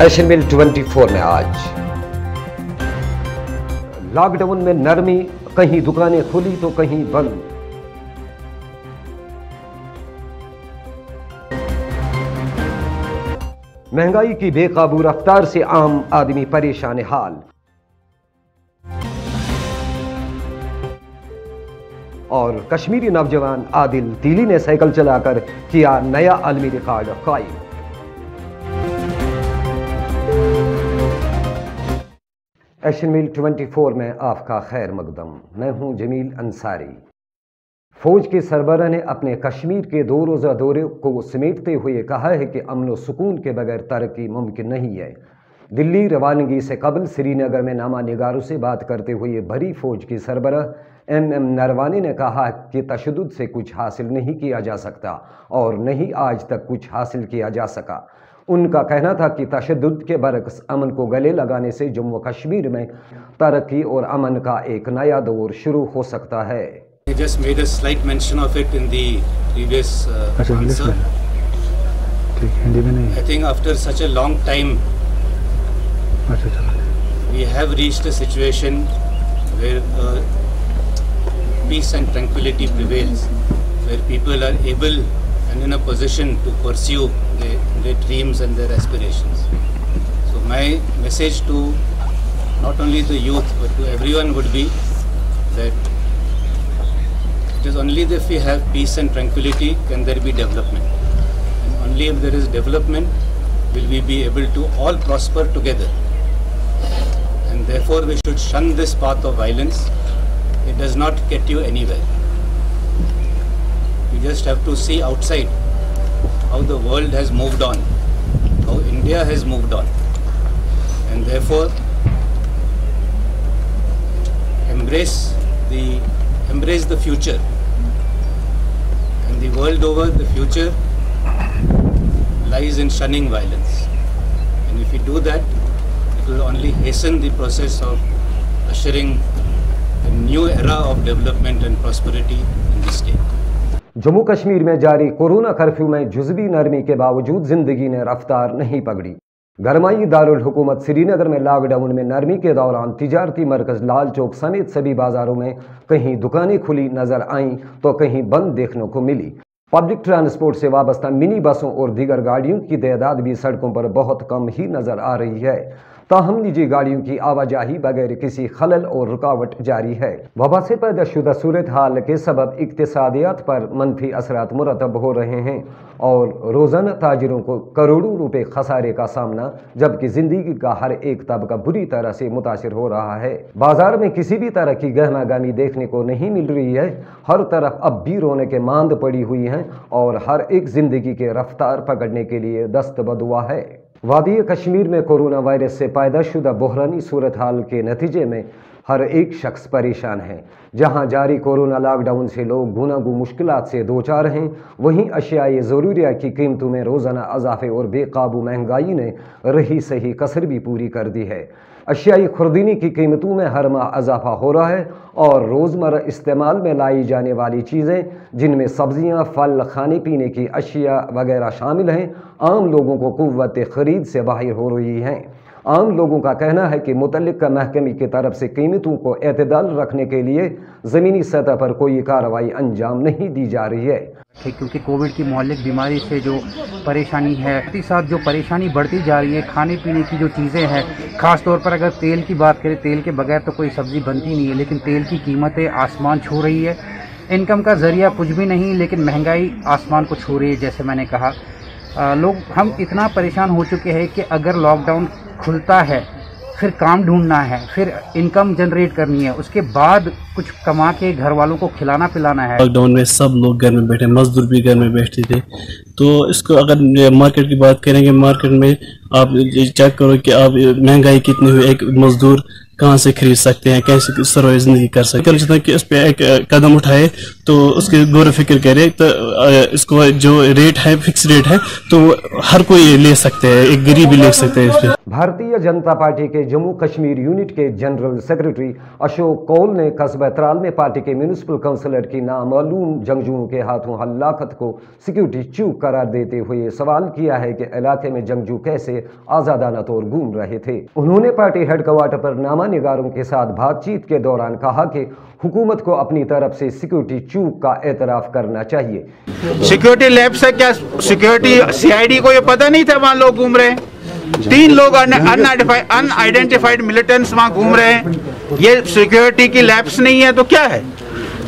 Asian मिल 24 में आज lockdown में नरमी, कहीं दुकानें खुली तो कहीं बंद। महंगाई की बेकाबू रफ्तार से आम आदमी परेशान हाल। और कश्मीरी नौजवान आदिल तीली ने साइकिल चलाकर किया नया आलमी रिकॉर्ड कायम। एशियन मिल 24 में आपका खैर मकदम। मैं हूं जमील अंसारी। फौज के सरबराह ने अपने कश्मीर के 2 रोज़ा दौरे को समेटते हुए कहा है कि अमन व सुकून के बगैर तरक्की मुमकिन नहीं है। दिल्ली रवानगी से कबल श्रीनगर में नामा निगारों से बात करते हुए भरी फौज की सरबराह MM नरवाने ने कहा कि तशद्दुद से कुछ हासिल नहीं किया जा सकता और नहीं आज तक कुछ हासिल किया जा सका। उनका कहना था कि तशद्दुद के बरक्स अमन को गले लगाने से जम्मू व कश्मीर में तरक्की और अमन का एक नया दौर शुरू हो सकता है। I just made a slight mention of it in the previous answer. I think after such a long time, we have reached a situation where peace and tranquility prevails, where people are able and in a position to pursue their dreams and their aspirations. So my message to not only the youth but to everyone would be that it is only if we have peace and tranquility can there be development. And only if there is development will we be able to all prosper together. And therefore we should shun this path of violence. It does not get you anywhere. You just have to see outside how the world has moved on, how India has moved on. And therefore embrace the future. And the world over, the future lies in shunning violence. And if we do that, it will only hasten the process of ushering a new era of development and prosperity in the state. Jammu Kashmir में जारी corona curfew में जुज़वी नरमी के बावजूद जिंदगी ने रफ्तार नहीं पकड़ी। गरमाई दारुल हुकूमत श्रीनगर में लॉकडाउन में नरमी के दौरान तिजारती मरकज लाल चौक समेत सभी बाजारों में कहीं दुकानें खुली नजर आईं तो कहीं बंद देखने को मिली। पब्लिक ट्रांसपोर्ट से वाबस्ता मिनी बसों और दीगर गाड़ियों की तादाद भी सड़कों पर बहुत कम ही नजर आ रही है। ताहम निजी गाड़ियों की आवाजाही बगैर किसी खलल और रुकावट जारी है। वबा से पैदा शुदा सूरत हाल के सबब इक्तिसादियात पर मनफी असरात मुरतब हो रहे हैं और रोज़ाना ताजिरों को करोड़ों रुपए खसारे का सामना, जबकि ज़िंदगी का हर एक तबका बुरी तरह से मुतासिर हो रहा है। बाजार में किसी भी तरह की गहमागहमी देखने को नहीं मिल रही है। हर तरफ अब भी रौनकें मांद पड़ी हुई हैं और हर एक ज़िंदगी के रफ्तार पकड़ने के लिए दस्त बदुआ है। वादी कश्मीर में कोरोना वायरस से पैदा शुदा बहरानी सूरत हाल के नतीजे में हर एक शख्स परेशान है। जहां जारी कोरोना लॉकडाउन से लोग गुनागू मुश्किलात से दो चार हैं, वहीं अशियाए ज़रूरिया की कीमतों में रोज़ाना इजाफे और बेकाबू महंगाई ने रही सही कसर भी पूरी कर दी है। अशियाई खुर्दनी की कीमतों में हर माह इजाफा हो रहा है और रोज़मर्रा इस्तेमाल में लाई जाने वाली चीज़ें, जिनमें सब्जियां, फल, खाने पीने की अशिया वगैरह शामिल हैं, आम लोगों को कुव्वत खरीद से बाहर हो रही हैं। आम लोगों का कहना है कि मुतल्लिका महकमे की तरफ से कीमतों को एतदाल रखने के लिए ज़मीनी सतह पर कोई कार्रवाई अंजाम नहीं दी जा रही है। क्योंकि कोविड की मुअल्लिक बीमारी से जो परेशानी है, साथ ही साथ जो परेशानी बढ़ती जा रही है, खाने पीने की जो चीज़ें हैं, ख़ास तौर पर अगर तेल की बात करें, तेल के बगैर तो कोई सब्ज़ी बनती नहीं है, लेकिन तेल की कीमतें आसमान छू रही है। इनकम का ज़रिया कुछ भी नहीं, लेकिन महंगाई आसमान को छू रही है। जैसे मैंने कहा, हम इतना परेशान हो चुके हैं कि अगर लॉकडाउन खुलता है, फिर काम ढूंढना है, फिर इनकम जनरेट करनी है, उसके बाद कुछ कमा के घर वालों को खिलाना पिलाना है। लॉकडाउन में सब लोग घर में बैठे, मजदूर भी घर में बैठे थे। तो इसको अगर मार्केट की बात करेंगे, मार्केट में आप चेक करो कि आप महंगाई कितनी हुई, एक मजदूर कहाँ से खरीद सकते हैं, कैसे सर्वाइव जिंदगी कर सकते हैं। कि इस पे एक कदम उठाए تو اس کے غور و فکر کرے تو اس کو جو ریٹ ہے فکس ریٹ ہے تو ہر کوئی لے سکتے ہیں, ایک غریب بھی لے سکتے ہیں اس پہ. بھارتیہ جنتا پارٹی کے جموں کشمیر یونٹ کے جنرل سیکرٹری اشوک کول نے قصبہ ترال میں پارٹی کے میونسپل کونسلر کی نامعلوم جنگجوؤں کے ہاتھوں ہلاکت کو سیکیورٹی چوک قرار دیتے ہوئے سوال کیا ہے کہ علاقے میں جنگجو کیسے آزادانہ طور گھوم رہے تھے. انہوں نے پارٹی ہیڈ کوارٹر پر نامہ نگاروں کے ساتھ بات چیت کے دوران کہا کہ حکومت کو اپنی طرف سے سیکیورٹی چوک کا اعتراف کرنا چاہیے. سیکیورٹی لیب سے کیا سیکیورٹی CID کو یہ پتہ نہیں تھا وہاں لوگ گھوم رہے ہیں؟ 3 لوگ ان آئیڈینٹیفائڈ ملیٹنٹس وہاں گھوم رہے ہیں. یہ سیکیورٹی کی لیبس نہیں ہے تو کیا ہے؟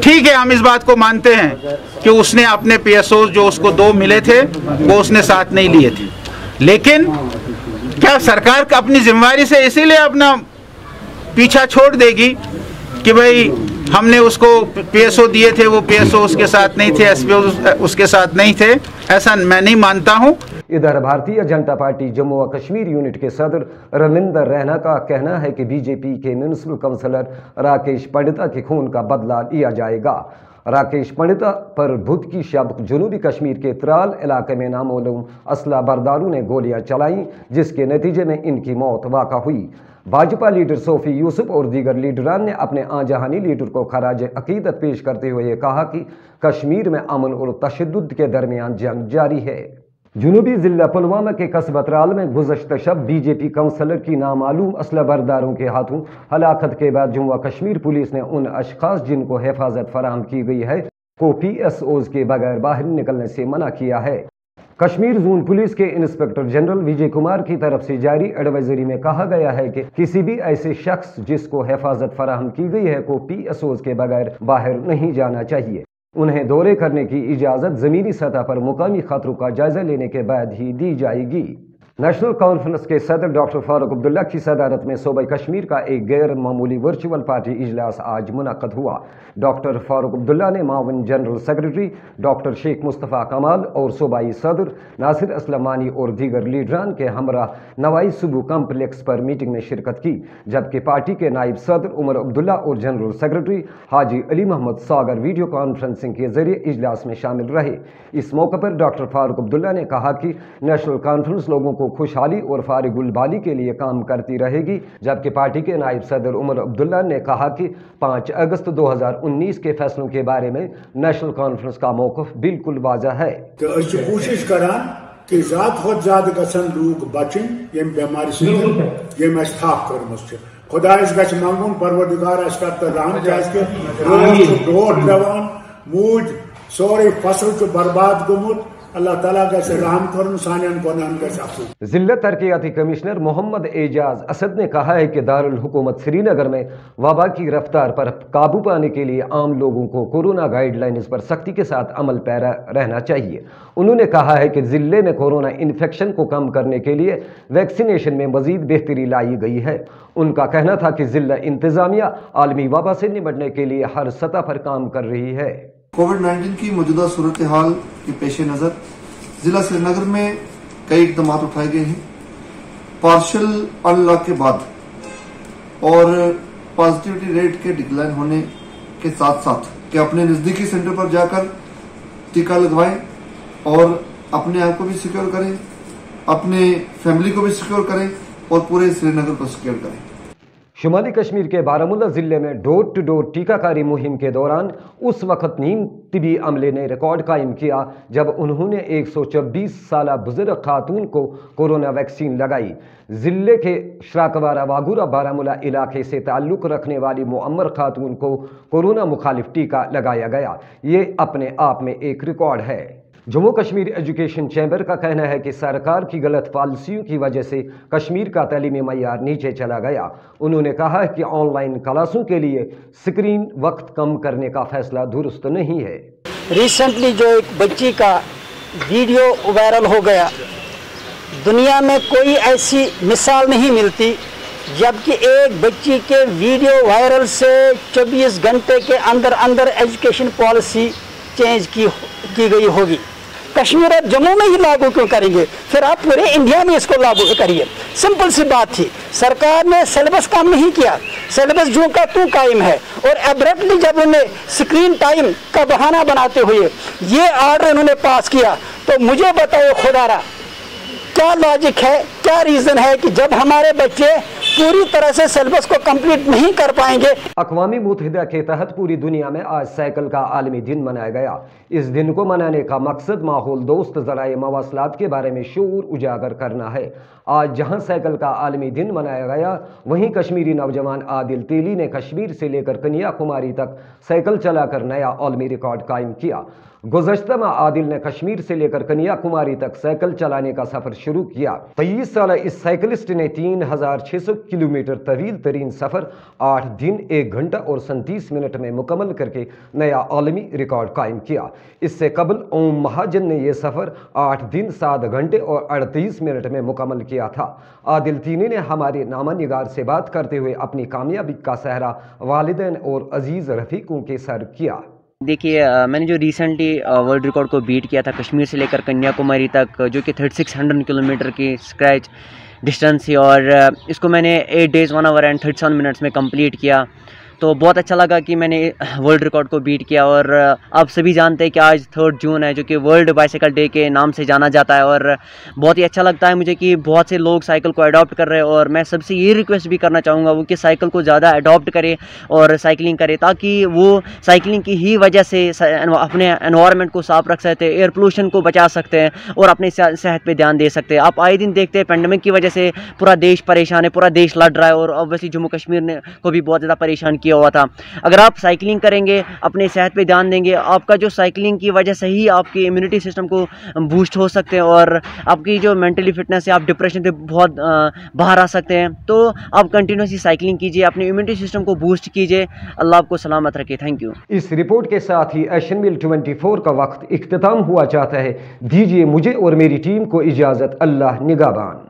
ٹھیک ہے, ہم اس بات کو مانتے ہیں کہ اس نے اپنے PSOs جو اس کو 2 ملے تھے وہ اس نے ساتھ نہیں لیے تھے, لیکن کیا سرکار اپنی ذمہ داری سے اسی لیے اپنا پیچھا چھوڑ دے گی کہ بھائی ہم نے اس کو PSO دیے تھے, وہ PSO اس کے ساتھ نہیں تھے, SPO اس کے ساتھ نہیں تھے؟ ایسا میں نہیں مانتا ہوں. ادھر بھارتیہ جنتا پارٹی جموں و کشمیر یونٹ کے صدر رویندر رینا کا کہنا ہے کہ BJP کے میونسپل کونسلر راکیش پنڈتا کے خون کا بدلہ لیا جائے گا. راکیش پنڈتا پر بدھ کی شب جنوبی کشمیر کے ترال علاقے میں نامعلوم اسلحہ برداروں نے گولیاں چلائیں, جس کے نتیجے میں ان کی موت واقع ہوئی. بھاجپا لیڈر صوفی یوسف اور دیگر لیڈران نے اپنے آجہانی لیڈر کو خراج عقیدت پیش کرتے ہوئے کہا کہ کشمیر میں امن اور تشدد کے درمیان جنگ جاری ہے. جنوبی ضلع پلوامہ کے قصبہ ترال میں گزشتہ شب BJP کونسلر کی نامعلوم اسلحہ برداروں کے ہاتھوں ہلاکت کے بعد جموں و کشمیر پولیس نے ان اشخاص جن کو حفاظت فراہم کی گئی ہے کو PSOs کے بغیر باہر نکلنے سے منع کیا ہے. کشمیر زون پولیس کے انسپکٹر جنرل وجے کمار کی طرف سے جاری ایڈوائزری میں کہا گیا ہے کہ کسی بھی ایسے شخص جس کو حفاظت فراہم کی گئی ہے کو PSOs کے بغیر باہر نہیں جانا چاہیے. انہیں دورے کرنے کی اجازت زمینی سطح پر مقامی خطروں کا جائزہ لینے کے بعد ہی دی جائے گی. نیشنل کانفرنس کے صدر ڈاکٹر فاروق عبداللہ کی صدارت میں صوبہ کشمیر کا ایک غیر معمولی ورچوئل پارٹی اجلاس آج منعقد ہوا. ڈاکٹر فاروق عبداللہ نے معاون جنرل سیکرٹری ڈاکٹر شیخ مصطفیٰ کمال اور صوبائی صدر ناصر اسلم مانی اور دیگر لیڈران کے ہمراہ نوائی صوبہ کمپلیکس پر میٹنگ میں شرکت کی, جبکہ پارٹی کے نائب صدر عمر عبداللہ اور جنرل سیکرٹری حاجی علی محمد ساگر ویڈیو کانفرنسنگ کے ذریعے اجلاس میں شامل رہے. اس موقع پر ڈاکٹر فاروق عبداللہ نے کہا کہ نیشنل کانفرنس لوگوں کو خوشحالی اور فارغ البالی کے لیے کام کرتی رہے گی, جبکہ پارٹی کے نائب صدر عمر عبداللہ نے کہا کہ 5 اگست 2019 کے فیصلوں کے بارے میں نیشنل کانفرنس کا موقف بالکل واضح ہے. کوشش کران کہ زیادہ کھت زیادہ گژھن لوگ بچن یم بیمار سۭتۍ یم اس تھاپ کٔرمٕژ چھِ. خۄدایس گژھِ منگُن پروردگار آسہِ کر تہٕ رحم, کیازکہِ روز چھُ ڈوٹھ پیوان, موٗدۍ سورُے فصل چھُ برباد گوٚمُت. اللہ تعالیٰ گژھِ رحم کرن, سانٮ۪ن گۄنہن گژھِ عفو. ضلع ترقیاتی کمشنر محمد اعجاز اسد نے کہا ہے کہ دارالحکومت سری نگر میں وبا کی رفتار پر قابو پانے کے لیے عام لوگوں کو کورونا گائیڈ لائنز پر سختی کے ساتھ عمل پیرا رہنا چاہیے. انہوں نے کہا ہے کہ ضلع میں کورونا انفیکشن کو کم کرنے کے لیے ویکسینیشن میں مزید بہتری لائی گئی ہے. ان کا کہنا تھا کہ ضلع انتظامیہ عالمی وبا سے نمٹنے کے لیے ہر سطح پر کام کر رہی ہے. کووڈ-19 کی موجودہ صورتحال کے پیش نظر ضلع سری نگر میں کئی اقدامات اٹھائے گئے ہیں. پارشل ان لاک کے بعد اور پازیٹیوٹی ریٹ کے ڈکلائن ہونے کے ساتھ ساتھ کہ اپنے نزدیکی سینٹر پر جا کر ٹیکہ لگوائیں اور اپنے آپ کو بھی سیکیور کریں, اپنے فیملی کو بھی سیکیور کریں اور پورے سری نگر کو سیکیور کریں. شمالی کشمیر کے بارامولہ ضلع میں ڈور ٹو ڈور ٹیکہ کاری مہم کے دوران اس وقت نیم طبی عملے نے ریکارڈ قائم کیا جب انہوں نے 124 سالہ بزرگ خاتون کو کورونا ویکسین لگائی. ضلع کے شراکوارہ واگورہ بارامولہ علاقے سے تعلق رکھنے والی معمر خاتون کو کورونا مخالف ٹیکہ لگایا گیا. یہ اپنے آپ میں ایک ریکارڈ ہے. جموں کشمیر ایجوکیشن چیمبر کا کہنا ہے کہ سرکار کی غلط پالیسیوں کی وجہ سے کشمیر کا تعلیمی معیار نیچے چلا گیا. انہوں نے کہا کہ آن لائن کلاسوں کے لیے اسکرین وقت کم کرنے کا فیصلہ درست نہیں ہے. ریسنٹلی جو ایک بچی کا ویڈیو وائرل ہو گیا, دنیا میں کوئی ایسی مثال نہیں ملتی جبکہ ایک بچی کے ویڈیو وائرل سے 24 گھنٹے کے اندر ایجوکیشن پالیسی چینج کی گئی ہوگی. कश्मीर और जम्मू में ही लागू क्यों करेंगे, फिर आप पूरे इंडिया में इसको लागू करिए। सिंपल सी बात थी, सरकार ने सिलेबस काम नहीं किया, सिलेबस जो का तू कायम है, और एब्रप्टली जब उन्हें स्क्रीन टाइम का बहाना बनाते हुए ये आर्डर उन्होंने पास किया, तो मुझे बताओ खुदारा क्या लॉजिक है, क्या रीज़न है कि जब हमारे बच्चे पूरी तरह से सिलेबस को कंप्लीट नहीं कर पाएंगे। अक़वामी मुत्तहिदा के तहत पूरी दुनिया में आज साइकिल का आलमी दिन मनाया गया। इस दिन को मनाने का मकसद माहौल दोस्त ज़राए मवासलात के बारे में शऊर उजागर करना है। आज जहां साइकिल का आलमी दिन मनाया गया, वहीं कश्मीरी नौजवान आदिल तेली ने कश्मीर से लेकर कन्याकुमारी तक साइकिल चलाकर नया आलमी रिकॉर्ड कायम किया। गुज़श्ता में आदिल ने कश्मीर से लेकर कन्याकुमारी तक साइकिल चलाने का सफ़र शुरू किया। 23 साल इस साइकिलिस्ट ने 3600 किलोमीटर तवील तरीन सफ़र 8 दिन 1 घंटा और 37 मिनट में मुकम्मल करके नया आलमी रिकॉर्ड कायम किया। इससे कबल ओम महाजन ने यह सफ़र 8 दिन 7 घंटे और 38 मिनट में मुकम्मल किया था। आदिल तीनी ने हमारे नामा निगार से बात करते हुए अपनी कामयाबी का सहरा वालिदैन और अजीज़ रफ़ीकों के सर किया। देखिए, मैंने जो रिसेंटली वर्ल्ड रिकॉर्ड को बीट किया था कश्मीर से लेकर कन्याकुमारी तक, जो कि 3600 किलोमीटर की स्क्रैच डिस्टेंस थी, और इसको मैंने 8 डेज़ 1 आवर एंड 37 मिनट्स में कंप्लीट किया। तो बहुत अच्छा लगा कि मैंने वर्ल्ड रिकॉर्ड को बीट किया। और आप सभी जानते हैं कि आज 3 जून है, जो कि वर्ल्ड बाइसाइकिल डे के नाम से जाना जाता है, और बहुत ही अच्छा लगता है मुझे कि बहुत से लोग साइकिल को अडॉप्ट कर रहे हैं। और मैं सबसे ये रिक्वेस्ट भी करना चाहूँगा वो कि साइकिल को ज़्यादा अडॉप्ट करें और साइकिलिंग करें, ताकि वो साइकिलिंग की ही वजह से अपने एनवायरनमेंट को साफ रख सकते हैं, एयर पोल्यूशन को बचा सकते हैं और अपनी सेहत पे ध्यान दे सकते हैं। आप आए दिन देखते हैं पेंडेमिक की वजह से पूरा देश परेशान है, पूरा देश लड़ रहा है, और ऑब्वियसली जम्मू कश्मीर ने को भी बहुत ज़्यादा परेशान किया हुआ था। अगर आप साइकिलिंग करेंगे, अपने सेहत पे ध्यान देंगे, आपका जो साइकिलिंग की वजह से ही आपकी इम्यूनिटी सिस्टम को बूस्ट हो सकते हैं, और आपकी जो मेंटली फिटनेस है, आप डिप्रेशन से बहुत बाहर आ सकते हैं। तो आप कंटिन्यूसली साइकिलिंग कीजिए, अपनी इम्यूनिटी सिस्टम को बूस्ट कीजिए। अल्लाह आपको सलामत रखे। Thank you. इस रिपोर्ट के साथ ही एशियन मील 24 का वक्त इख्तिताम हुआ चाहता है। दीजिए मुझे और मेरी टीम को इजाज़त। अल्लाह निगहबान।